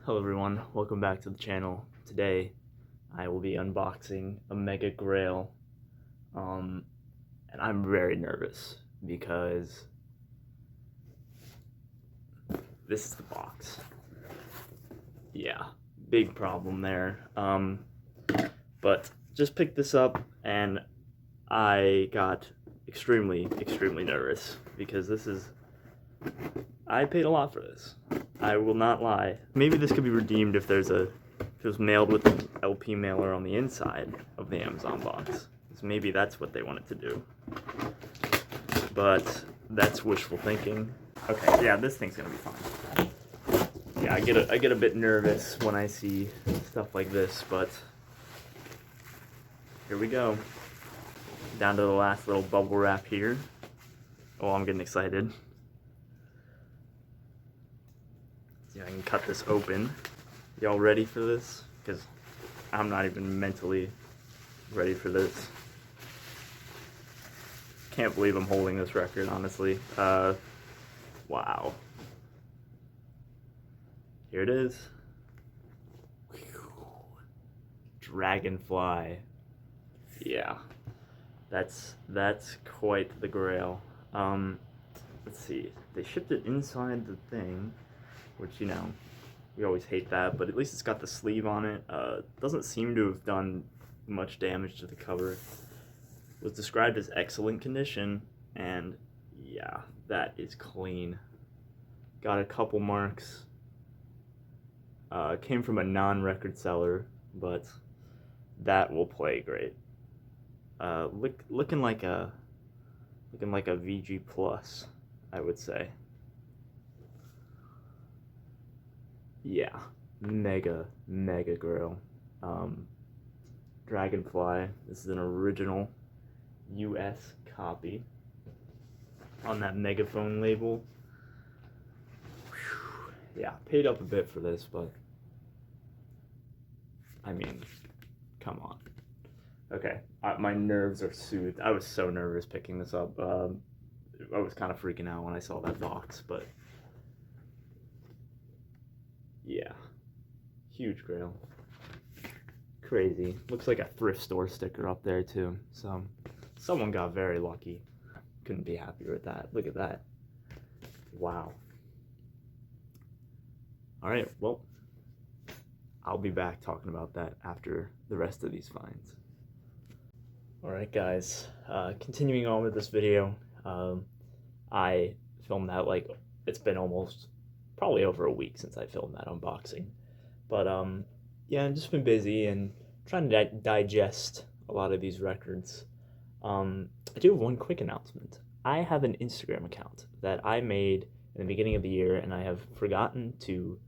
Hello everyone, welcome back to the channel. Today I will be unboxing a Mega Grail, and I'm very nervous because this is the box. Yeah, big problem there. But just picked this up and I got extremely nervous because I paid a lot for this. I will not lie. Maybe this could be redeemed if it was mailed with an LP mailer on the inside of the Amazon box. So maybe that's what they wanted to do. But that's wishful thinking. Okay, yeah, this thing's gonna be fine. Yeah, I get a bit nervous when I see stuff like this, but here we go. Down to the last little bubble wrap here. Oh, I'm getting excited. Yeah, I can cut this open. Y'all ready for this? Because I'm not even mentally ready for this. Can't believe I'm holding this record, honestly. Wow. Here it is. Dragonfly. Yeah. That's quite the grail. Let's see. They shipped it inside the thing, which, you know, we always hate that, but at least it's got the sleeve on it. Doesn't seem to have done much damage to the cover. It was described as excellent condition, and yeah, that is clean. Got a couple marks. Came from a non-record seller, but that will play great. Looking like a VG plus, I would say. Yeah, mega Grail. Dragonfly. This is an original US copy on that megaphone label. Whew. Yeah, paid up a bit for this, but I mean, come on. Okay, my nerves are soothed. I was so nervous picking this up. I was kind of freaking out when I saw that box, but yeah, huge grail. Crazy. Looks like a thrift store sticker up there too. So someone got very lucky. Couldn't be happier with that. Look at that. Wow. All right, well, I'll be back talking about that after the rest of these finds. All right, guys, continuing on with this video, I filmed that, like, it's been probably over a week since I filmed that unboxing. But yeah, I've just been busy and trying to digest a lot of these records. I do have one quick announcement. I have an Instagram account that I made in the beginning of the year, and I have forgotten to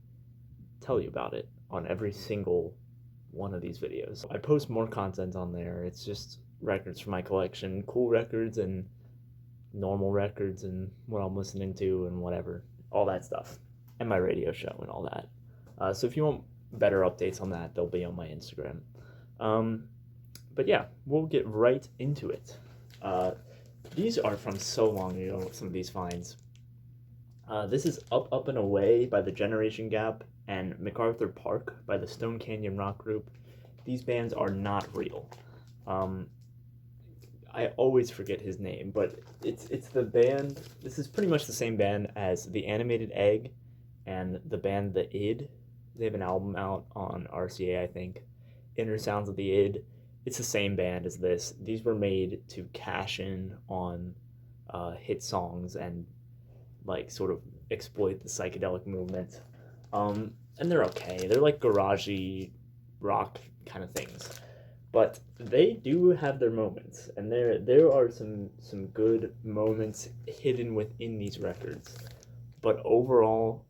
tell you about it on every single one of these videos. I post more content on there. It's just records from my collection, cool records and normal records and what I'm listening to and whatever, all that stuff, and my radio show and all that. So if you want better updates on that, they'll be on my Instagram. But yeah, we'll get right into it. These are from so long ago, some of these finds. This is Up, Up and Away by the Generation Gap and MacArthur Park by the Stone Canyon Rock Group. These bands are not real. I always forget his name, but it's the band. This is pretty much the same band as The Animated Egg and the band The Id. They have an album out on RCA, I think. Inner Sounds of the Id. It's the same band as this. These were made to cash in on hit songs and like sort of exploit the psychedelic movement. And they're okay. They're like garagey rock kind of things. But they do have their moments, and there are some good moments hidden within these records. But overall,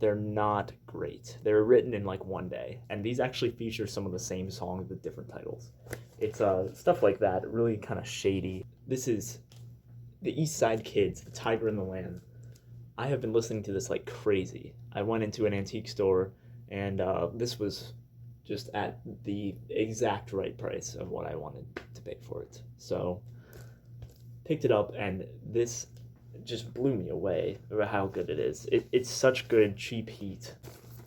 they're not great. They're written in like one day, and these actually feature some of the same songs with different titles. It's stuff like that, really kind of shady. This is the East Side Kids, The Tiger and the Lamb. I have been listening to this like crazy. I went into an antique store, and this was just at the exact right price of what I wanted to pay for it. So picked it up, and just blew me away about how good it is. It's such good cheap heat.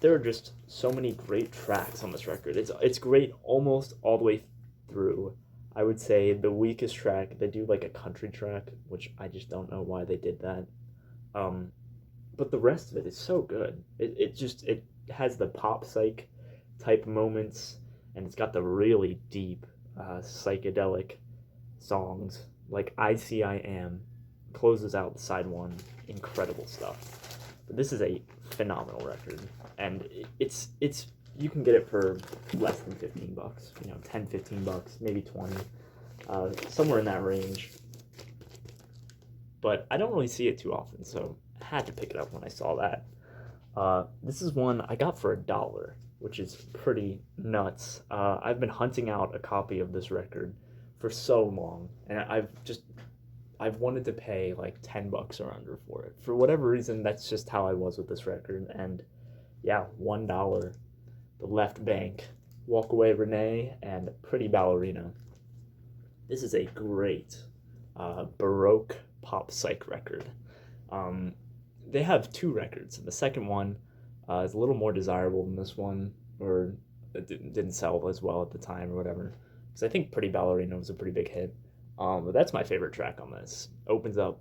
there are just so many great tracks on this record. It's great almost all the way through. I would say the weakest track, they do like a country track, which I just don't know why they did that. Um, but the rest of it is so good. It has the pop psych type moments, and it's got the really deep psychedelic songs like I See I Am closes out side one. Incredible stuff. But this is a phenomenal record, and it's you can get it for less than $15, 10, $15, maybe 20, somewhere in that range. But I don't really see it too often, so I had to pick it up when I saw that. This is one I got for $1, which is pretty nuts. I've been hunting out a copy of this record for so long, and I've wanted to pay like $10 or under for it. For whatever reason, that's just how I was with this record. And yeah, $1. The Left Bank, Walk Away Renee, and Pretty Ballerina. This is a great Baroque pop psych record. They have two records. The second one is a little more desirable than this one, or it didn't sell as well at the time or whatever. Because I think Pretty Ballerina was a pretty big hit. But that's my favorite track on this. Opens up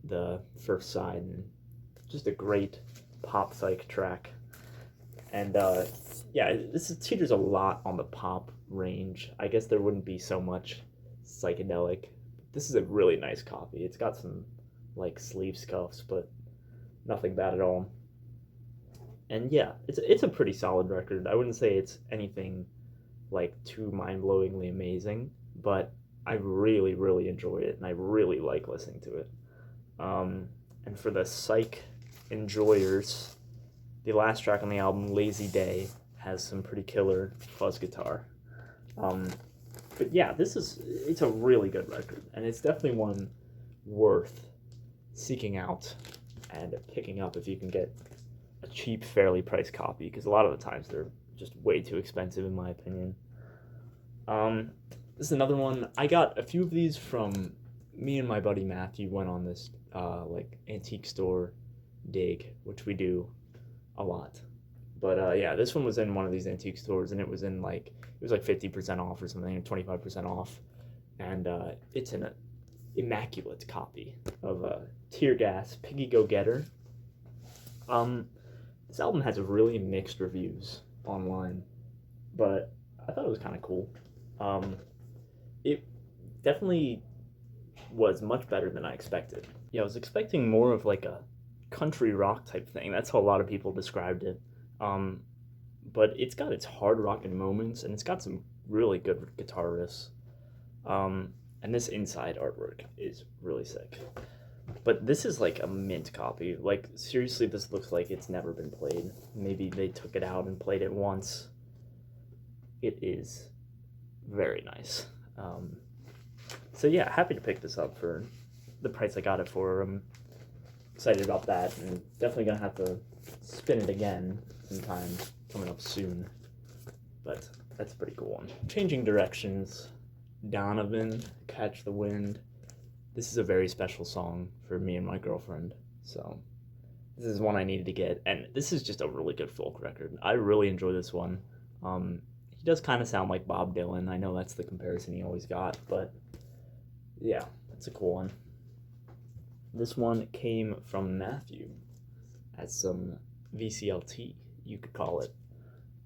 the first side, and just a great pop psych track. And yeah, this teeters a lot on the pop range. I guess there wouldn't be so much psychedelic. This is a really nice copy. It's got some like sleeve scuffs, but nothing bad at all. And yeah, it's a pretty solid record. I wouldn't say it's anything like too mind-blowingly amazing, but I really, really enjoy it, and I really like listening to it. And for the psych enjoyers, the last track on the album, Lazy Day, has some pretty killer fuzz guitar. But yeah, it's a really good record, and it's definitely one worth seeking out and picking up if you can get a cheap, fairly priced copy, because a lot of the times they're just way too expensive, in my opinion. This is another one. I got a few of these from me and my buddy Matthew went on this like antique store dig, which we do a lot. But yeah, this one was in one of these antique stores, and it was like 50% off or something, or 25% off, and it's an immaculate copy of Tear Gas, Piggy Go Getter. This album has really mixed reviews online, but I thought it was kind of cool. It definitely was much better than I expected. Yeah, I was expecting more of like a country rock type thing. That's how a lot of people described it. But it's got its hard rockin' moments, and it's got some really good guitar riffs. And this inside artwork is really sick. But this is like a mint copy. Like, seriously, this looks like it's never been played. Maybe they took it out and played it once. It is very nice. So yeah, happy to pick this up for the price I got it for. I'm excited about that, and definitely gonna have to spin it again sometime coming up soon. But that's a pretty cool one. Changing directions, Donovan, Catch the Wind. This is a very special song for me and my girlfriend, so this is one I needed to get, and this is just a really good folk record. I really enjoy this one. He does kind of sound like Bob Dylan. I know that's the comparison he always got, but yeah, that's a cool one. This one came from Matthew as some VCLT, you could call it.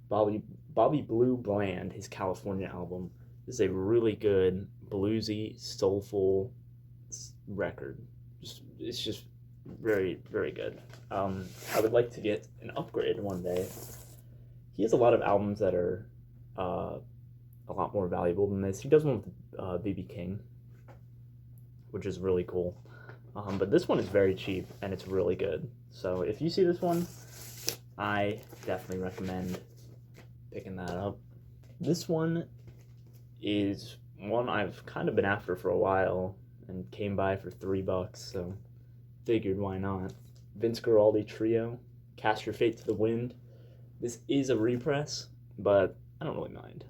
Bobby Blue Bland, his California album. This is a really good, bluesy, soulful record. It's just very, very good. I would like to get an upgrade one day. He has a lot of albums that are a lot more valuable than this. He does one with B.B. King, which is really cool. But this one is very cheap, and it's really good. So if you see this one, I definitely recommend picking that up. This one is one I've kind of been after for a while, and came by for $3, so figured why not. Vince Guaraldi Trio, Cast Your Fate to the Wind. This is a repress, but I don't really mind.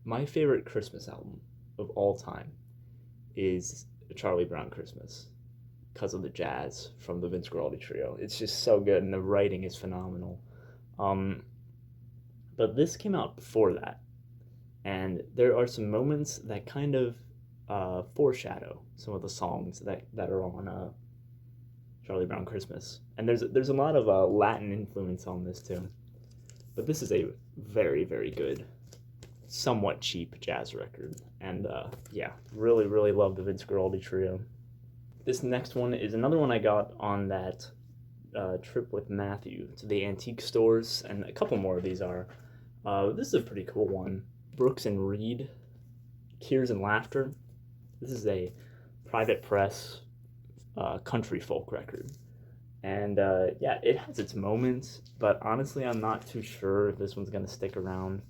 My favorite Christmas album of all time is A Charlie Brown Christmas. because of the jazz from the Vince Guaraldi trio. It's just so good, and the writing is phenomenal. But this came out before that, and there are some moments that kind of foreshadow some of the songs that are on Charlie Brown Christmas. And there's a lot of Latin influence on this too. But this is a very, very good, somewhat cheap jazz record. And yeah, really, really love the Vince Guaraldi trio. This next one is another one I got on that trip with Matthew to the antique stores, and a couple more of these are. This is a pretty cool one. Brooks and Reed, Tears and Laughter. This is a private press country folk record. And yeah, it has its moments, but honestly, I'm not too sure if this one's going to stick around.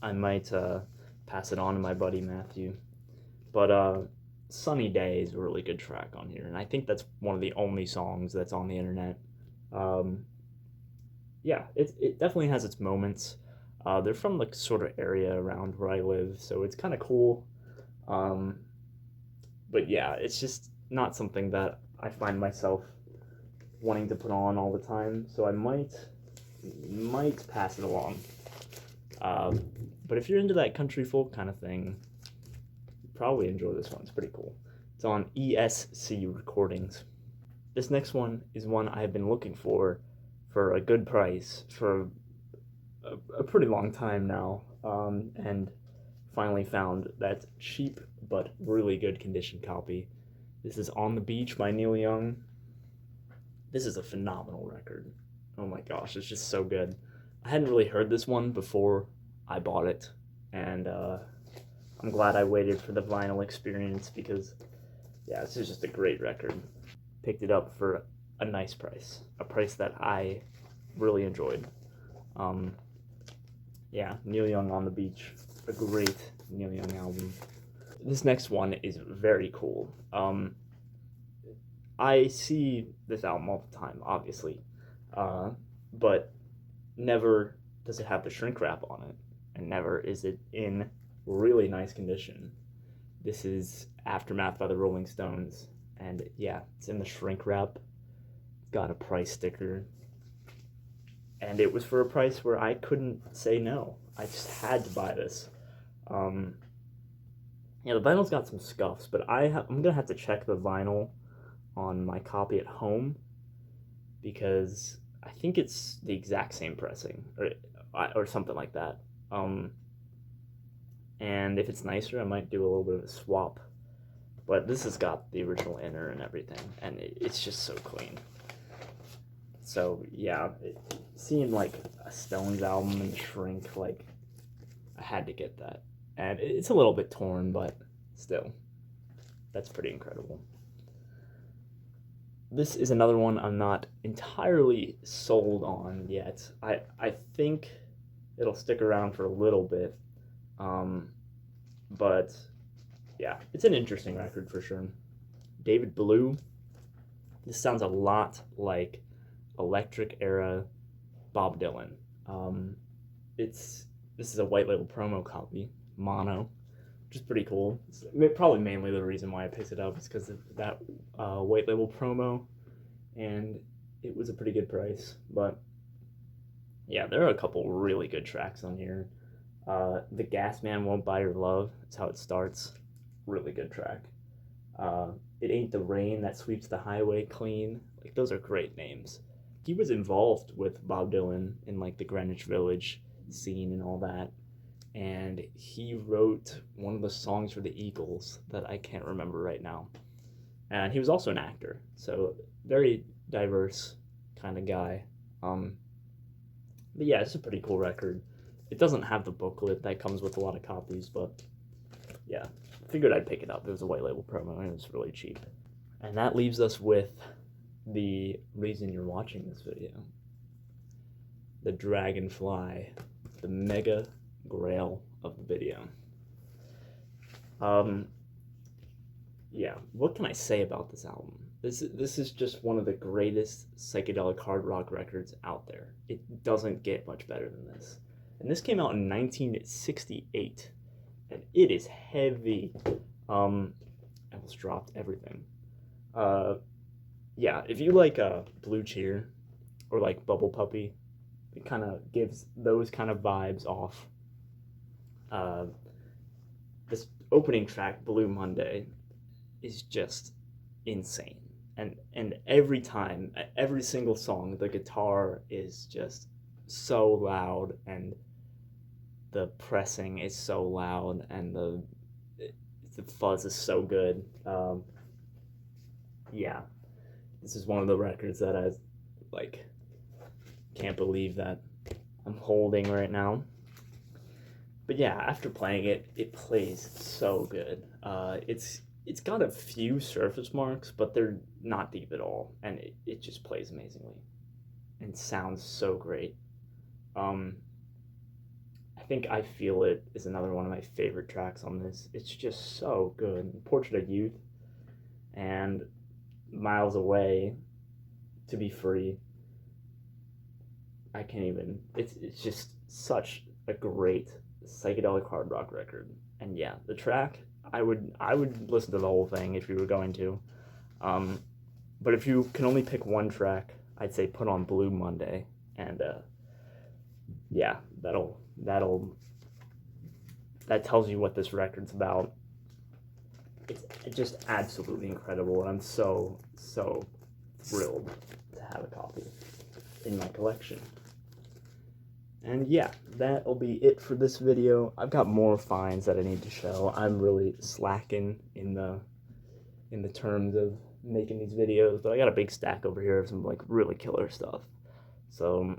I might pass it on to my buddy Matthew. But Sunny Day is a really good track on here, and I think that's one of the only songs that's on the internet. Yeah, it definitely has its moments. They're from the sort of area around where I live, so it's kind of cool. But yeah, it's just not something that I find myself wanting to put on all the time, so I might pass it along. But if you're into that country folk kind of thing, you probably enjoy this one. It's pretty cool. It's on ESC Recordings. This next one is one I've been looking for a good price for a pretty long time now, and finally found that cheap but really good condition copy. This is On the Beach by Neil Young. This is a phenomenal record. Oh my gosh, it's just so good. I hadn't really heard this one before I bought it, and I'm glad I waited for the vinyl experience because, yeah, this is just a great record. Picked it up for a nice price, a price that I really enjoyed. Yeah, Neil Young, On the Beach, a great Neil Young album. This next one is very cool. I see this album all the time, obviously, but never does it have the shrink wrap on it, and never is it in really nice condition. This is Aftermath by the Rolling Stones, and yeah, it's in the shrink wrap. It's got a price sticker, and it was for a price where I couldn't say no. I just had to buy this. Yeah, the vinyl's got some scuffs, but I'm gonna have to check the vinyl on my copy at home because I think it's the exact same pressing or something like that. And if it's nicer, I might do a little bit of a swap. But this has got the original inner and everything, and it's just so clean. So yeah, seeing like a Stones album and shrink, like I had to get that. And it's a little bit torn, but still, that's pretty incredible. This is another one I'm not entirely sold on yet. I think it'll stick around for a little bit, but yeah, it's an interesting record for sure. David Blue. This sounds a lot like Electric era Bob Dylan. This is a white label promo copy, mono, which is pretty cool. It's probably mainly the reason why I picked it up is because of that white label promo, and it was a pretty good price. But yeah, there are a couple really good tracks on here. The Gas Man Won't Buy Your Love, that's how it starts. Really good track. It Ain't the Rain That Sweeps the Highway Clean. Like, those are great names. He was involved with Bob Dylan in like the Greenwich Village scene and all that, and he wrote one of the songs for the Eagles that I can't remember right now. And he was also an actor, so very diverse kind of guy. But yeah, it's a pretty cool record. It doesn't have the booklet that comes with a lot of copies, but yeah, figured I'd pick it up. It was a white label promo and it was really cheap. And that leaves us with the reason you're watching this video. The Dragonfly, the mega grail of the video. Yeah, what can I say about this album? This is just one of the greatest psychedelic hard rock records out there. It doesn't get much better than this. And this came out in 1968, and it is heavy. I almost dropped everything. Yeah, if you like Blue Cheer or like Bubble Puppy, it kind of gives those kind of vibes off. Uh, this opening track, Blue Monday, is just insane. And every time, every single song, the guitar is just so loud, and the pressing is so loud, and the fuzz is so good. Yeah, this is one of the records that I like can't believe that I'm holding right now. But yeah, after playing it, it plays so good. It's got a few surface marks, but they're not deep at all, and it just plays amazingly and sounds so great. Um, I think I Feel It is another one of my favorite tracks on this. It's just so good. Portrait of Youth and Miles Away, To Be Free. I can't even. It's just such a great psychedelic hard rock record. And yeah, the track, I would listen to the whole thing if you were going to. Um, but if you can only pick one track, I'd say put on Blue Monday, and yeah, that tells you what this record's about. It's just absolutely incredible, and I'm so thrilled to have a copy in my collection. And yeah, that'll be it for this video. I've got more finds that I need to show. I'm really slacking in the terms of making these videos, but I got a big stack over here of some like really killer stuff. So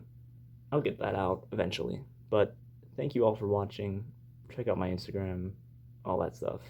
I'll get that out eventually. But thank you all for watching. Check out my Instagram, all that stuff.